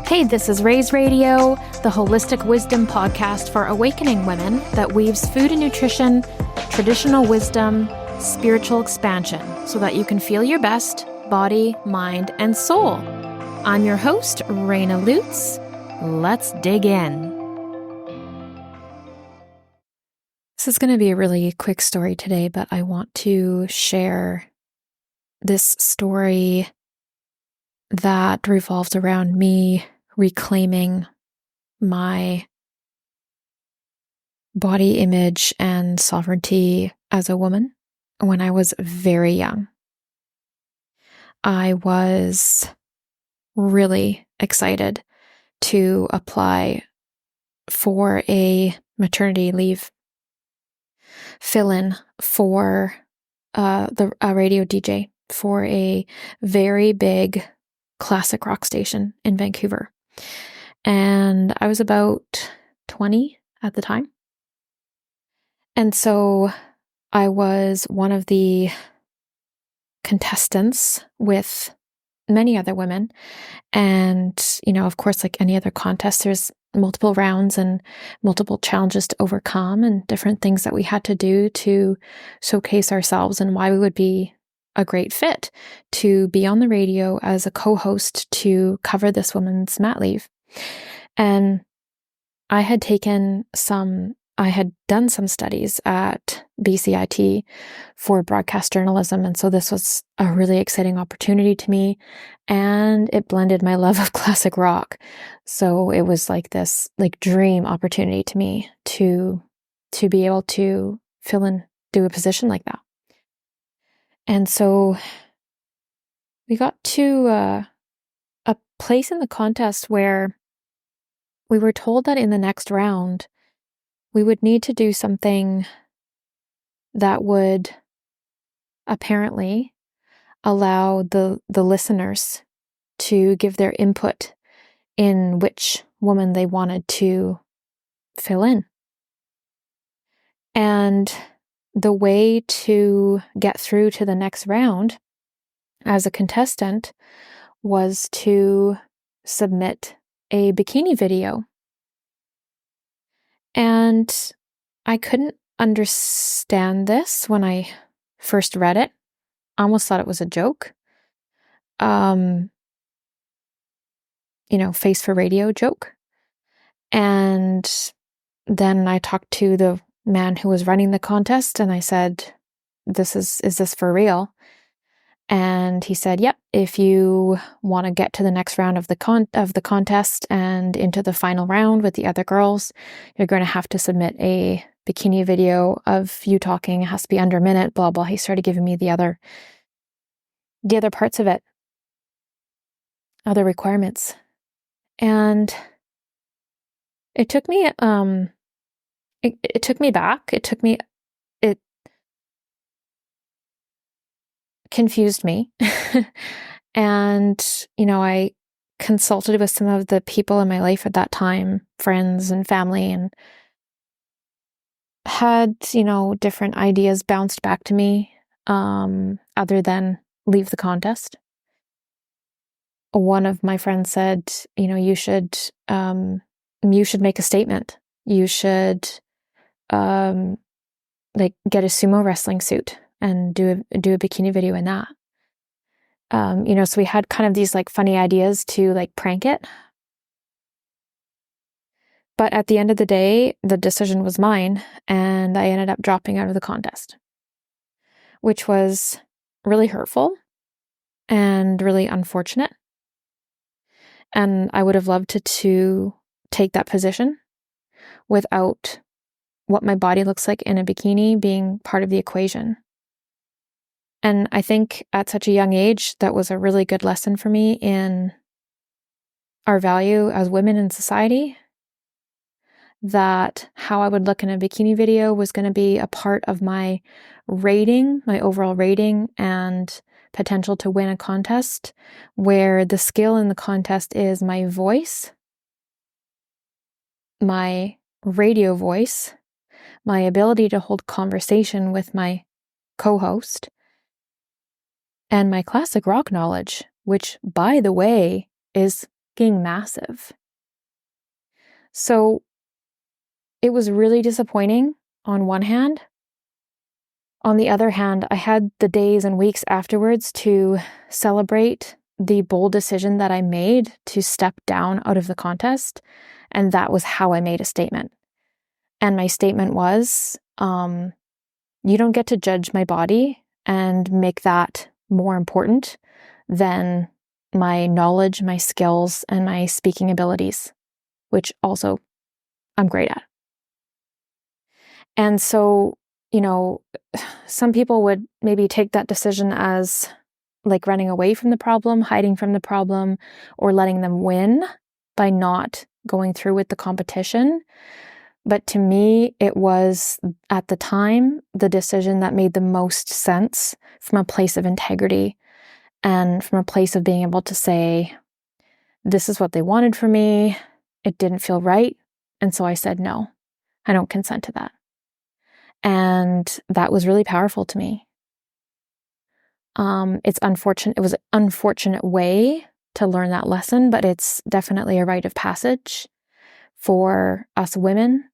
Hey, this is Raise Radio, the holistic wisdom podcast for awakening women that weaves food and nutrition, traditional wisdom, spiritual expansion, so that you can feel your best, body, mind, and soul. I'm your host, Raina Lutz. Let's dig in. This is going to be a really quick story today, but I want to share this story that revolves around me reclaiming my body image and sovereignty as a woman when I was very young. I was really excited to apply for a maternity leave fill-in for a radio DJ for a very big classic rock station in Vancouver. And I was about 20 at the time. And so I was one of the contestants with many other women. And, of course, like any other contest, there's multiple rounds and multiple challenges to overcome and different things that we had to do to showcase ourselves and why we would be a great fit to be on the radio as a co-host to cover this woman's mat leave. And I had done some studies at BCIT for broadcast journalism. And so this was a really exciting opportunity to me. And it blended my love of classic rock. So it was like this dream opportunity to me to be able to fill in, do a position like that. And so we got to a place in the contest where we were told that in the next round, we would need to do something that would apparently allow the listeners to give their input in which woman they wanted to fill in. And the way to get through to the next round as a contestant was to submit a bikini video. And I couldn't understand this when I first read it. I almost thought it was a joke. Face for radio joke. And then I talked to the man who was running the contest and I said, is this for real? And he said, yep, if you want to get to the next round of the contest and into the final round with the other girls, you're going to have to submit a bikini video of you talking. It has to be under a minute, blah, blah. He started giving me the other parts of it, other requirements. And it took me, it took me back. It confused me. And, I consulted with some of the people in my life at that time, friends and family, and had, different ideas bounced back to me, other than leave the contest. One of my friends said, you should make a statement. You should, get a sumo wrestling suit and do a bikini video in that. So we had kind of these funny ideas to prank it. But at the end of the day, the decision was mine and I ended up dropping out of the contest, which was really hurtful and really unfortunate. And I would have loved to take that position without what my body looks like in a bikini being part of the equation. And I think at such a young age, that was a really good lesson for me in our value as women in society, that how I would look in a bikini video was going to be a part of my rating, my overall rating and potential to win a contest, where the skill in the contest is my voice, my radio voice, my ability to hold conversation with my co-host, and my classic rock knowledge, which, by the way, is fucking massive. So it was really disappointing on one hand. On the other hand, I had the days and weeks afterwards to celebrate the bold decision that I made to step down out of the contest. And that was how I made a statement. And my statement was, you don't get to judge my body and make that more important than my knowledge, my skills, and my speaking abilities, which also I'm great at. And so, some people would maybe take that decision as like running away from the problem, hiding from the problem, or letting them win by not going through with the competition. But to me, it was, at the time, the decision that made the most sense from a place of integrity and from a place of being able to say, this is what they wanted from me. It didn't feel right. And so I said, no, I don't consent to that. And that was really powerful to me. It's unfortunate. It was an unfortunate way to learn that lesson, but it's definitely a rite of passage for us women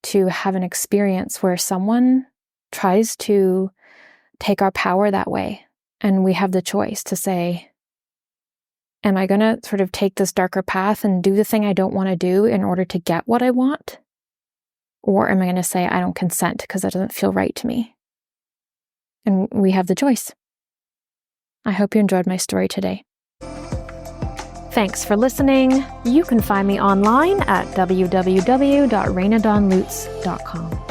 to have an experience where someone tries to take our power that way. And we have the choice to say, am I going to sort of take this darker path and do the thing I don't want to do in order to get what I want? Or am I going to say, I don't consent because that doesn't feel right to me? And we have the choice. I hope you enjoyed my story today. Thanks for listening. You can find me online at www.rainadonlutz.com.